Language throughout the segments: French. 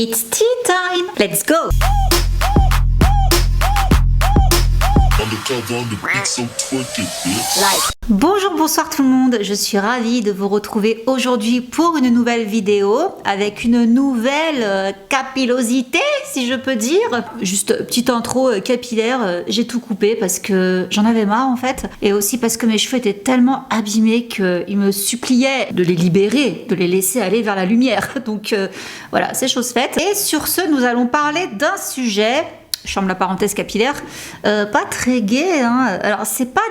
It's tea time. Let's go. Bonjour, bonsoir tout le monde, je suis ravie de vous retrouver aujourd'hui pour une nouvelle vidéo avec une nouvelle capillosité, si je peux dire. Juste petite intro capillaire, j'ai tout coupé parce que j'en avais marre en fait, et aussi parce que mes cheveux étaient tellement abîmés qu'ils me suppliaient de les libérer, de les laisser aller vers la lumière. Donc voilà, c'est chose faite. Et sur ce, nous allons parler d'un sujet, je ferme la parenthèse capillaire, pas très gai, hein. Alors c'est pas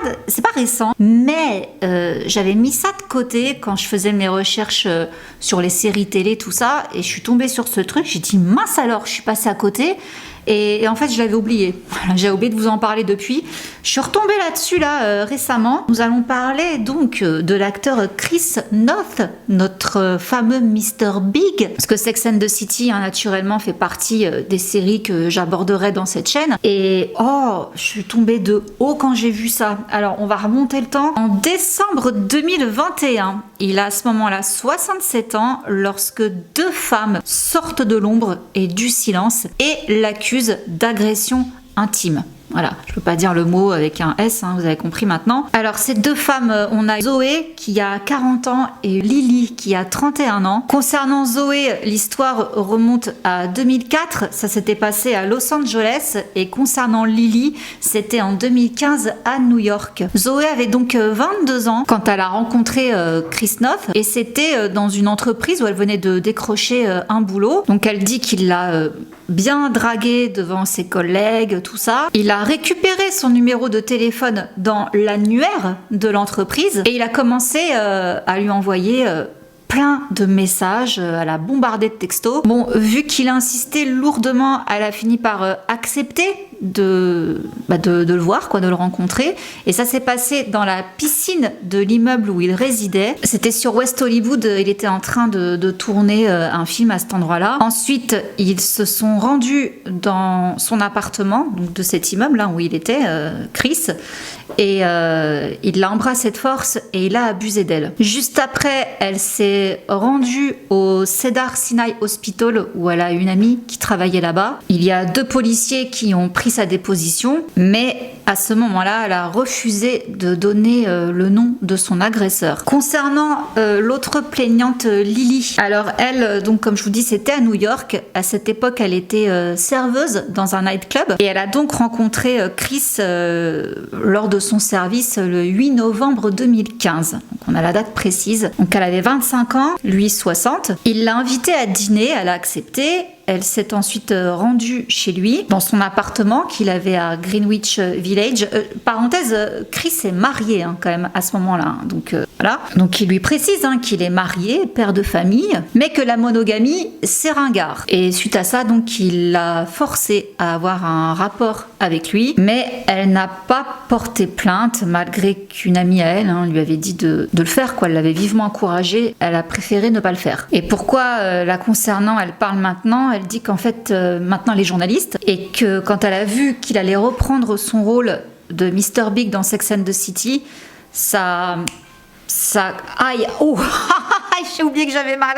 récent, mais j'avais mis ça de côté quand je faisais mes recherches sur les séries télé, tout ça, et je suis tombée sur ce truc, j'ai dit mince alors, je suis passée à côté. Et en fait, je l'avais oublié. Voilà, j'ai oublié de vous en parler depuis. Je suis retombée là-dessus récemment. Nous allons parler donc de l'acteur Chris Noth, notre fameux Mr. Big. Parce que Sex and the City, hein, naturellement, fait partie des séries que j'aborderai dans cette chaîne. Et oh, je suis tombée de haut quand j'ai vu ça. Alors, on va remonter le temps. En décembre 2021, il a à ce moment-là 67 ans lorsque deux femmes sortent de l'ombre et du silence et l'accusent d'agression intime. Voilà, je peux pas dire le mot avec un S, hein, vous avez compris maintenant. Alors ces deux femmes, on a Zoé qui a 40 ans et Lily qui a 31 ans. Concernant Zoé, l'histoire remonte à 2004, ça s'était passé à Los Angeles, et concernant Lily, c'était en 2015 à New York. Zoé avait donc 22 ans quand elle a rencontré Chris Noth, et c'était dans une entreprise où elle venait de décrocher un boulot. Donc elle dit qu'il l'a bien dragué devant ses collègues, tout ça. Il a récupéré son numéro de téléphone dans l'annuaire de l'entreprise et il a commencé à lui envoyer plein de messages, à la bombarder de textos. Bon, vu qu'il a insisté lourdement, elle a fini par accepter de le voir, de le rencontrer. Et ça s'est passé dans la piscine de l'immeuble où il résidait. C'était sur West Hollywood, il était en train de tourner un film à cet endroit-là. Ensuite, ils se sont rendus dans son appartement, donc de cet immeuble où il était, Chris, et il l'a embrassée de force et il a abusé d'elle. Juste après, elle s'est rendue au Cedar Sinai Hospital où elle a une amie qui travaillait là-bas. Il y a deux policiers qui ont pris sa déposition, mais à ce moment-là, elle a refusé de donner le nom de son agresseur. Concernant l'autre plaignante, Lily, alors elle, donc comme je vous dis, c'était à New York. À cette époque, elle était serveuse dans un nightclub et elle a donc rencontré Chris lors de son service le 8 novembre 2015. Donc on a la date précise. Donc elle avait 25 ans, lui 60. Il l'a invitée à dîner, elle a accepté. Elle s'est ensuite rendue chez lui, dans son appartement qu'il avait à Greenwich Village. Parenthèse, Chris est marié quand même à ce moment-là. Donc voilà. Donc il lui précise qu'il est marié, père de famille, mais que la monogamie, c'est ringard. Et suite à ça, donc il l'a forcée à avoir un rapport avec lui, mais elle n'a pas porté plainte, malgré qu'une amie à elle lui avait dit de le faire, Elle l'avait vivement encouragée, elle a préféré ne pas le faire. Et pourquoi la concernant, elle parle maintenant? Elle dit qu'en fait, maintenant elle est journaliste et que quand elle a vu qu'il allait reprendre son rôle de Mr. Big dans Sex and the City, ça... Aïe, oh, j'ai oublié que j'avais mal.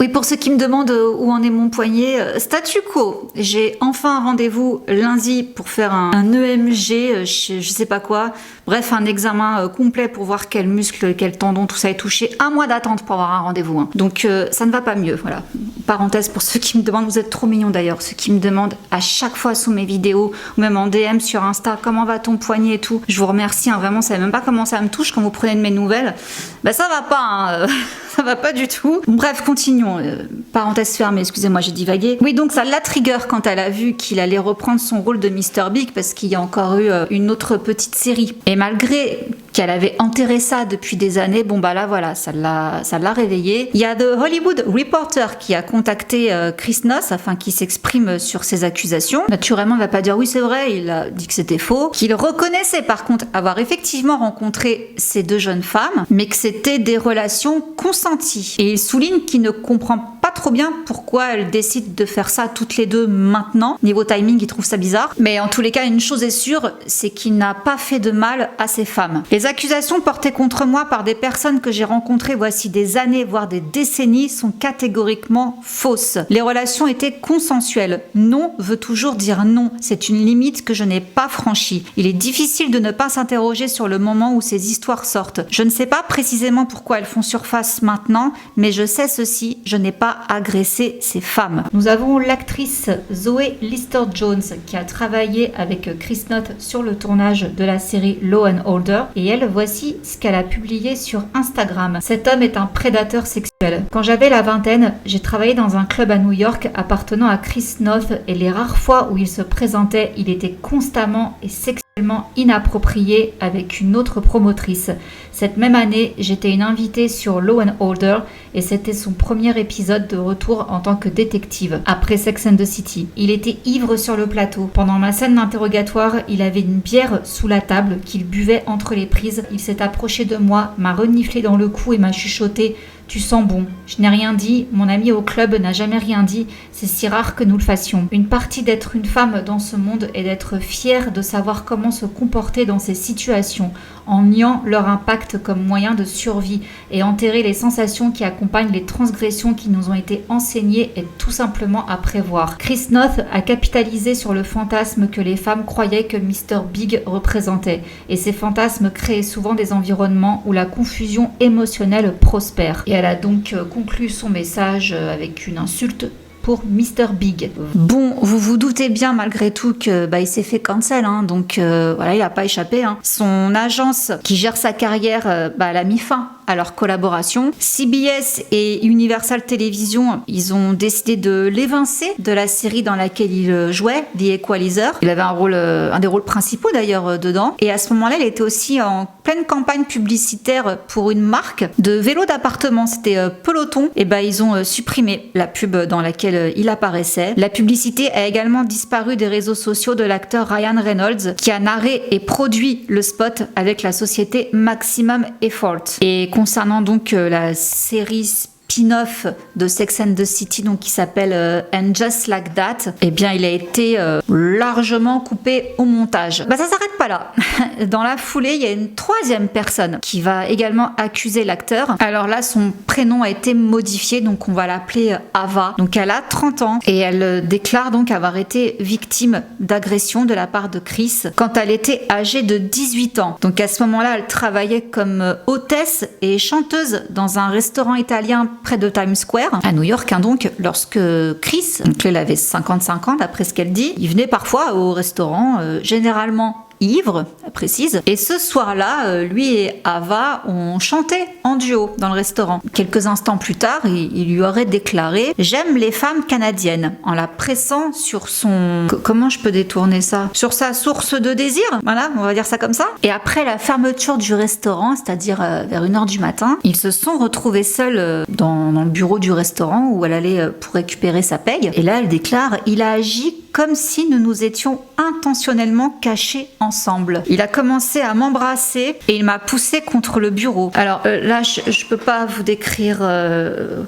Oui, pour ceux qui me demandent où en est mon poignet, statu quo. J'ai enfin un rendez-vous lundi pour faire un EMG, je sais pas quoi. Bref, un examen complet pour voir quel muscle, quel tendon, tout ça est touché. 1 mois d'attente pour avoir un rendez-vous. Donc ça ne va pas mieux, voilà. Parenthèse pour ceux qui me demandent, vous êtes trop mignons d'ailleurs, ceux qui me demandent à chaque fois sous mes vidéos, ou même en DM sur Insta, comment va ton poignet et tout. Je vous remercie, vraiment, ça savez même pas comment ça me touche quand vous prenez de mes nouvelles. Ça va pas, ça va pas du tout. Bref, continuons. Parenthèse fermée, excusez-moi, j'ai divagué. Oui, donc ça l'a trigger quand elle a vu qu'il allait reprendre son rôle de Mr. Big parce qu'il y a encore eu une autre petite série. Et malgré qu'elle avait enterré ça depuis des années, là voilà, ça l'a réveillé. Il y a The Hollywood Reporter qui a contacté Chris Noth afin qu'il s'exprime sur ses accusations. Naturellement, il va pas dire oui c'est vrai, il a dit que c'était faux, qu'il reconnaissait par contre avoir effectivement rencontré ces deux jeunes femmes, mais que c'était des relations consenties. Et il souligne qu'il ne comprend pas trop bien pourquoi elles décident de faire ça toutes les deux maintenant. Niveau timing, il trouve ça bizarre. Mais en tous les cas, une chose est sûre, c'est qu'il n'a pas fait de mal à ces femmes. Les Les accusations portées contre moi par des personnes que j'ai rencontrées voici des années, voire des décennies, sont catégoriquement fausses. Les relations étaient consensuelles. Non veut toujours dire non. C'est une limite que je n'ai pas franchie. Il est difficile de ne pas s'interroger sur le moment où ces histoires sortent. Je ne sais pas précisément pourquoi elles font surface maintenant, mais je sais ceci, je n'ai pas agressé ces femmes. Nous avons l'actrice Zoe Lister-Jones qui a travaillé avec Chris Noth sur le tournage de la série Law & Order et elle, voici ce qu'elle a publié sur Instagram. Cet homme est un prédateur sexuel. Quand j'avais la vingtaine, j'ai travaillé dans un club à New York appartenant à Chris Noth et les rares fois où il se présentait, il était constamment et sexuellement inapproprié avec une autre promotrice. Cette même année, j'étais une invitée sur Law & Order et c'était son premier épisode de retour en tant que détective, après Sex and the City. Il était ivre sur le plateau. Pendant ma scène d'interrogatoire, il avait une bière sous la table qu'il buvait entre les prises. Il s'est approché de moi, m'a reniflé dans le cou et m'a chuchoté « Tu sens bon ». Je n'ai rien dit, mon ami au club n'a jamais rien dit, c'est si rare que nous le fassions. Une partie d'être une femme dans ce monde est d'être fière de savoir comment se comporter dans ces situations, en niant leur impact comme moyen de survie et enterrer les sensations qui accompagnent les transgressions qui nous ont été enseignées et tout simplement à prévoir. Chris Noth a capitalisé sur le fantasme que les femmes croyaient que Mr. Big représentait et ces fantasmes créaient souvent des environnements où la confusion émotionnelle prospère. Et elle a donc conclu son message avec une insulte pour Mr. Big. Bon, vous vous doutez bien malgré tout que il s'est fait cancel, donc voilà, il n'a pas échappé. Son agence qui gère sa carrière, elle a mis fin à leur collaboration. CBS et Universal Television, ils ont décidé de l'évincer de la série dans laquelle il jouait, The Equalizer. Il avait un des rôles principaux d'ailleurs dedans. Et à ce moment-là, il était aussi en pleine campagne publicitaire pour une marque de vélos d'appartement. C'était Peloton. Et ils ont supprimé la pub dans laquelle il apparaissait. La publicité a également disparu des réseaux sociaux de l'acteur Ryan Reynolds, qui a narré et produit le spot avec la société Maximum Effort. Et concernant donc la série spin-off de Sex and the City, donc qui s'appelle And Just Like That, il a été largement coupé au montage. Ça s'arrête pas là. Dans la foulée, il y a une troisième personne qui va également accuser l'acteur. Alors là, son prénom a été modifié, donc on va l'appeler Ava. Donc elle a 30 ans et elle déclare donc avoir été victime d'agression de la part de Chris quand elle était âgée de 18 ans. Donc à ce moment-là, elle travaillait comme hôtesse et chanteuse dans un restaurant italien près de Times Square, à New York, donc, lorsque Chris, donc elle avait 55 ans d'après ce qu'elle dit, il venait parfois au restaurant, généralement ivre, elle précise. Et ce soir-là, lui et Ava ont chanté en duo dans le restaurant. Quelques instants plus tard, il lui aurait déclaré « J'aime les femmes canadiennes » en la pressant sur son... Comment je peux détourner ça? Sur sa source de désir, voilà, on va dire ça comme ça. Et après la fermeture du restaurant, c'est-à-dire vers 1h du matin, ils se sont retrouvés seuls dans le bureau du restaurant où elle allait pour récupérer sa paye. Et là, elle déclare « Il a agi comme si nous nous étions intentionnellement cachés ensemble. Il a commencé à m'embrasser et il m'a poussé contre le bureau. » Alors là, je peux pas vous décrire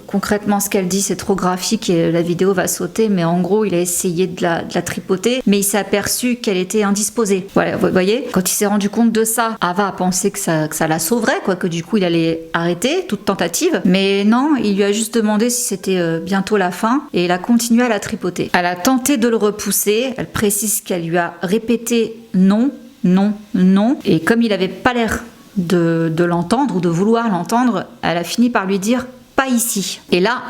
concrètement ce qu'elle dit, c'est trop graphique et la vidéo va sauter, mais en gros, il a essayé de la tripoter, mais il s'est aperçu qu'elle était indisposée. Voilà, vous voyez, quand il s'est rendu compte de ça, Ava a pensé que ça la sauverait, que du coup, il allait arrêter toute tentative, mais non, il lui a juste demandé si c'était bientôt la fin et il a continué à la tripoter. Elle a tenté de le repousser, elle précise qu'elle lui a répété non, non, non, et comme il n'avait pas l'air de l'entendre ou de vouloir l'entendre, elle a fini par lui dire « pas ici ». Et là,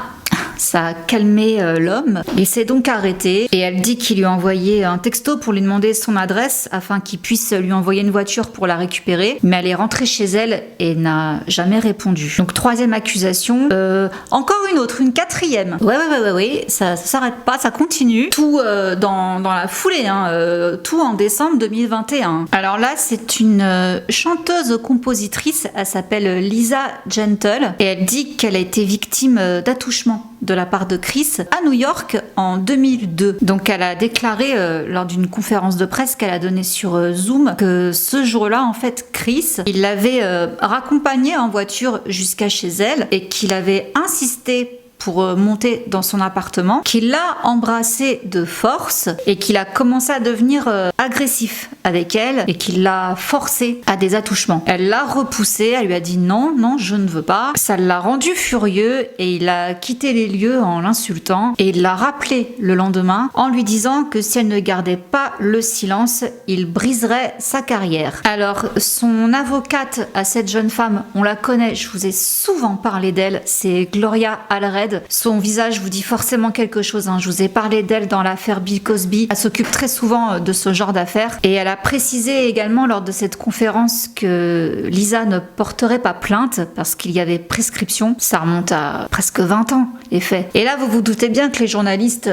ça a calmé l'homme. Il s'est donc arrêté et elle dit qu'il lui a envoyé un texto pour lui demander son adresse afin qu'il puisse lui envoyer une voiture pour la récupérer. Mais elle est rentrée chez elle et n'a jamais répondu. Donc troisième accusation. Encore une autre, une quatrième. Ouais, ça s'arrête pas, ça continue. Tout dans la foulée, tout en décembre 2021. Alors là, c'est une chanteuse-compositrice, elle s'appelle Lisa Gentle et elle dit qu'elle a été victime d'attouchement de la part de Chris à New York en 2002. Donc elle a déclaré lors d'une conférence de presse qu'elle a donnée sur Zoom que ce jour-là, en fait, Chris, il l'avait raccompagnée en voiture jusqu'à chez elle et qu'il avait insisté pour monter dans son appartement, qu'il l'a embrassée de force et qu'il a commencé à devenir agressif avec elle et qu'il l'a forcée à des attouchements. Elle l'a repoussé, elle lui a dit non, non, je ne veux pas. Ça l'a rendu furieux et il a quitté les lieux en l'insultant et il l'a rappelé le lendemain en lui disant que si elle ne gardait pas le silence, il briserait sa carrière. Alors, son avocate à cette jeune femme, on la connaît, je vous ai souvent parlé d'elle, c'est Gloria Allred. Son visage vous dit forcément quelque chose, hein. Je vous ai parlé d'elle dans l'affaire Bill Cosby. Elle s'occupe très souvent de ce genre d'affaires. Et elle a précisé également lors de cette conférence que Lisa ne porterait pas plainte parce qu'il y avait prescription. Ça remonte à presque 20 ans, les faits. Et là, vous vous doutez bien que les journalistes,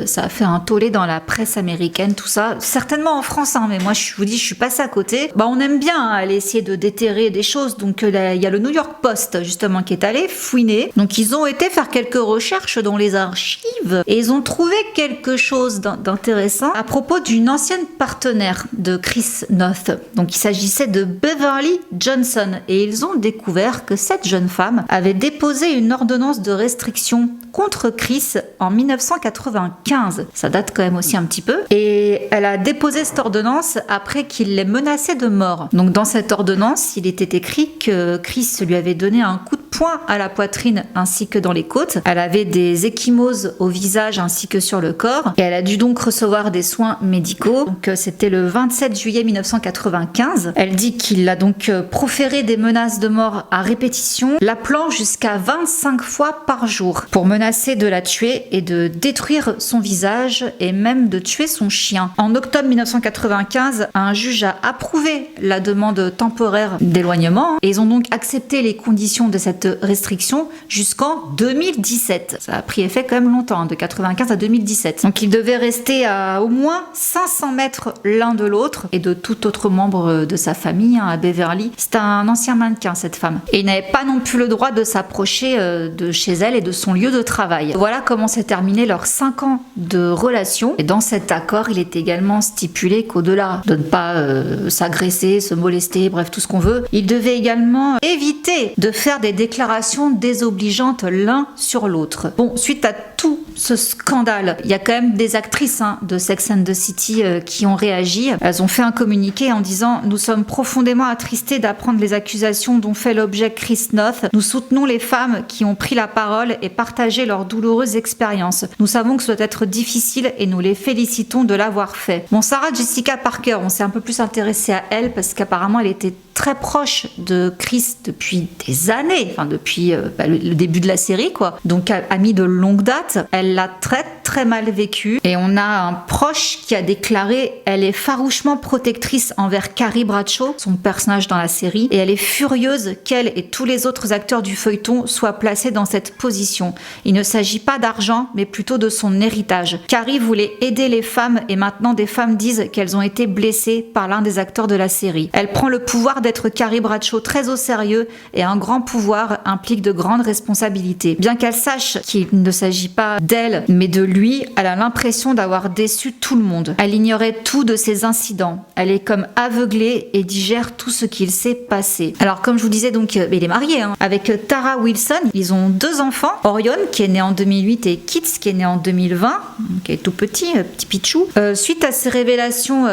ça a fait un tollé dans la presse américaine, tout ça. Certainement en France, hein, mais moi, je vous dis, je suis passée à côté. On aime bien aller essayer de déterrer des choses. Donc, il y a le New York Post, justement, qui est allé fouiner. Donc ils ont été faire quelques recherches dans les archives et ils ont trouvé quelque chose d'intéressant à propos d'une ancienne partenaire de Chris Noth. Donc il s'agissait de Beverly Johnson et ils ont découvert que cette jeune femme avait déposé une ordonnance de restriction contre Chris en 1995. Ça date quand même aussi un petit peu. Et elle a déposé cette ordonnance après qu'il l'ait menacée de mort. Donc dans cette ordonnance, il était écrit que Chris lui avait donné un coup de poing à la poitrine ainsi que dans les côtes. Elle avait des ecchymoses au visage ainsi que sur le corps et elle a dû donc recevoir des soins médicaux. Donc c'était le 27 juillet 1995. Elle dit qu'il a donc proféré des menaces de mort à répétition, l'appelant jusqu'à 25 fois par jour pour menacer de la tuer et de détruire son visage et même de tuer son chien. En octobre 1995, un juge a approuvé la demande temporaire d'éloignement et ils ont donc accepté les conditions de cette restriction jusqu'en 2017. Ça a pris effet quand même longtemps, de 95 à 2017. Donc ils devaient rester à au moins 500 mètres l'un de l'autre et de tout autre membre de sa famille, à Beverly. C'était un ancien mannequin, cette femme. Et il n'avait pas non plus le droit de s'approcher de chez elle et de son lieu de travail. Voilà comment s'est terminé leurs 5 ans de relation. Et dans cet accord, il est également stipulé qu'au-delà de ne pas s'agresser, se molester, bref, tout ce qu'on veut, il devait également éviter de faire des déclarations désobligeantes l'un sur l'autre. Bon, suite à tout ce scandale, il y a quand même des actrices de Sex and the City qui ont réagi. Elles ont fait un communiqué en disant « Nous sommes profondément attristés d'apprendre les accusations dont fait l'objet Chris Noth. Nous soutenons les femmes qui ont pris la parole et partagé leurs douloureuses expériences. Nous savons que ça doit être difficile et nous les félicitons de l'avoir fait. » Bon, Sarah Jessica Parker, on s'est un peu plus intéressé à elle parce qu'apparemment elle était très proche de Chris depuis des années, enfin depuis le début de la série, quoi. Donc amie de longue date. Elle l'a très mal vécu et on a un proche qui a déclaré: elle est farouchement protectrice envers Carrie Bradshaw, son personnage dans la série, et elle est furieuse qu'elle et tous les autres acteurs du feuilleton soient placés dans cette position. Il ne s'agit pas d'argent, mais plutôt de son héritage. Carrie voulait aider les femmes et maintenant des femmes disent qu'elles ont été blessées par l'un des acteurs de la série. Elle prend le pouvoir d'être Carrie Bradshaw très au sérieux et un grand pouvoir implique de grandes responsabilités. Bien qu'elle sache qu'il ne s'agit pas d'elle, mais de lui, elle a l'impression d'avoir déçu tout le monde. Elle ignorait tout de ces incidents. Elle est comme aveuglée et digère tout ce qu'il s'est passé. Alors, comme je vous disais, donc, il est marié avec Tara Wilson. Ils ont 2 enfants. Orion, qui est né en 2008, et Kits, qui est né en 2020, qui est tout petit, petit pichou. Suite à ces révélations,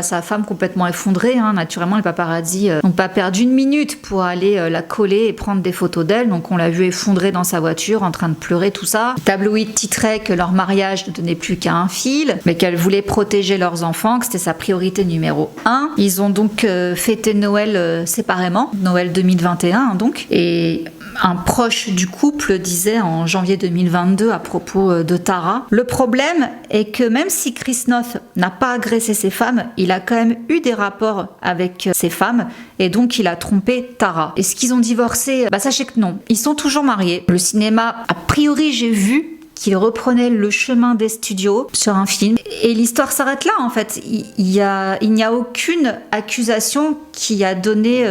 sa femme complètement effondrée, naturellement, les paparazzi n'ont pas perdu une minute pour aller la coller et prendre des photos d'elle. Donc, on l'a vue effondrée dans sa voiture, en train de pleurer, tout ça. Le tabloïd titrait que leur mariage ne tenait plus qu'à un fil, mais qu'elle voulait protéger leurs enfants, que c'était sa priorité numéro 1. Ils ont donc fêté Noël séparément, Noël 2021 donc, et un proche du couple disait en janvier 2022 à propos de Tara: le problème est que même si Chris Noth n'a pas agressé ses femmes, il a quand même eu des rapports avec ses femmes et donc il a trompé Tara. Est-ce qu'ils ont divorcé? Sachez que non, ils sont toujours mariés. Le cinéma, a priori, j'ai vu qu'il reprenait le chemin des studios sur un film. Et l'histoire s'arrête là, en fait. Il n'y a aucune accusation qui a donné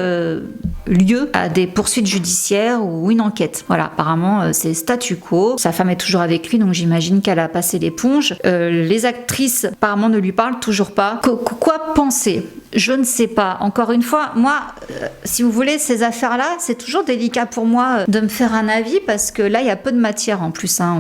lieu à des poursuites judiciaires ou une enquête. Voilà, apparemment, c'est statu quo. Sa femme est toujours avec lui, donc j'imagine qu'elle a passé l'éponge. Les actrices, apparemment, ne lui parlent toujours pas. Quoi penser? Je ne sais pas. Encore une fois, moi, si vous voulez, ces affaires-là, c'est toujours délicat pour moi de me faire un avis parce que là, il y a peu de matière en plus. Hein.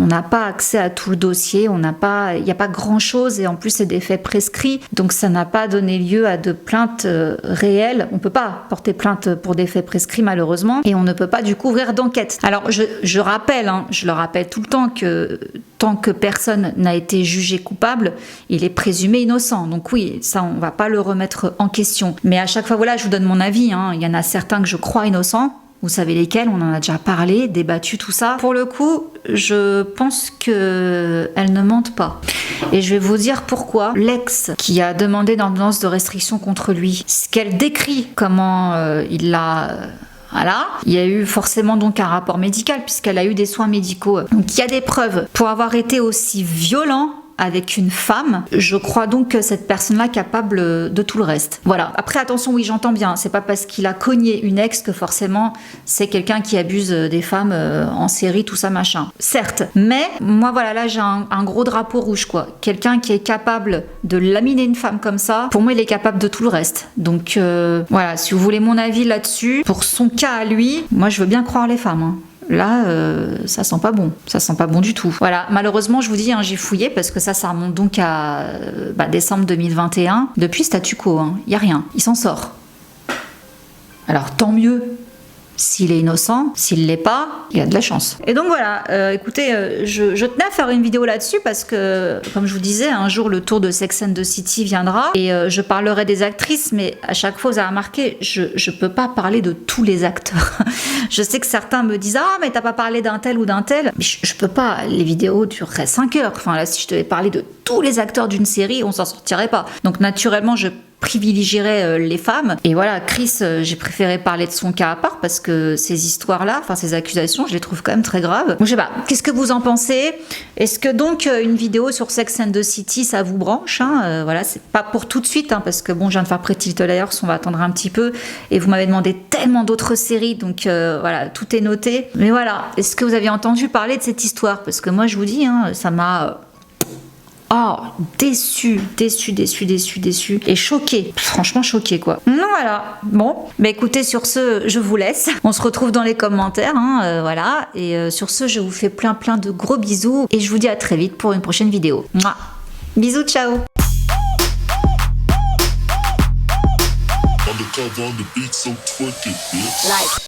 On n'a pas accès à tout le dossier, il n'y a pas grand-chose et en plus, c'est des faits prescrits. Donc, ça n'a pas donné lieu à de plaintes réelles. On ne peut pas porter plainte pour des faits prescrits, malheureusement, et on ne peut pas du coup ouvrir d'enquête. Alors, je rappelle, hein, je le rappelle tout le temps que tant que personne n'a été jugé coupable, il est présumé innocent. Donc oui, ça, on va pas le remettre en question. Mais à chaque fois, voilà, je vous donne mon avis. Hein. Il y en a certains que je crois innocents. Vous savez lesquels, on en a déjà parlé, débattu, tout ça. Pour le coup, je pense qu'elles ne mentent pas. Et je vais vous dire pourquoi. L'ex qui a demandé une ordonnance de restriction contre lui, ce qu'elle décrit, comment il l'a... Voilà. Il y a eu forcément donc un rapport médical puisqu'elle a eu des soins médicaux. Donc il y a des preuves pour avoir été aussi violent avec une femme. Je crois donc que cette personne-là est capable de tout le reste. Voilà. Après, attention, oui, j'entends bien. C'est pas parce qu'il a cogné une ex que forcément c'est quelqu'un qui abuse des femmes en série, tout ça, machin. Certes. Mais moi, voilà, là, j'ai un gros drapeau rouge, quoi. Quelqu'un qui est capable de laminer une femme comme ça, pour moi, il est capable de tout le reste. Donc, voilà, si vous voulez mon avis là-dessus, pour son cas à lui, moi, je veux bien croire les femmes, hein. Là, ça sent pas bon. Ça sent pas bon du tout. Voilà, malheureusement, je vous dis, hein, j'ai fouillé parce que ça remonte donc à décembre 2021. Depuis, statu quo, hein, y a rien. Il s'en sort. Alors, tant mieux. S'il est innocent, s'il l'est pas, il a de la chance. Et donc voilà, écoutez, je tenais à faire une vidéo là-dessus parce que, comme je vous disais, un jour le tour de Sex and the City viendra et je parlerai des actrices, mais à chaque fois, vous avez remarqué, je peux pas parler de tous les acteurs. Je sais que certains me disent « Ah, mais t'as pas parlé d'un tel ou d'un tel ». Mais je peux pas, les vidéos dureraient 5 heures. Enfin là, si je devais parler de tous les acteurs d'une série, on s'en sortirait pas. Donc naturellement, je privilégierais les femmes. Et voilà, Chris, j'ai préféré parler de son cas à part parce que ces histoires-là, enfin ces accusations, je les trouve quand même très graves. Donc je sais pas, qu'est-ce que vous en pensez? Est-ce que donc une vidéo sur Sex and the City, ça vous branche, hein? Voilà, c'est pas pour tout de suite, hein, parce que bon, je viens de faire Pretty Little Liars, on va attendre un petit peu. Et vous m'avez demandé tellement d'autres séries, donc voilà, tout est noté. Mais voilà, est-ce que vous aviez entendu parler de cette histoire? Parce que moi, je vous dis, hein, ça m'a... Oh, déçu. Et choqué. Franchement choqué, quoi. Non, voilà. Bon, bah écoutez, sur ce, je vous laisse. On se retrouve dans les commentaires, hein, voilà. Et sur ce, je vous fais plein de gros bisous. Et je vous dis à très vite pour une prochaine vidéo. Mouah. Bisous, ciao.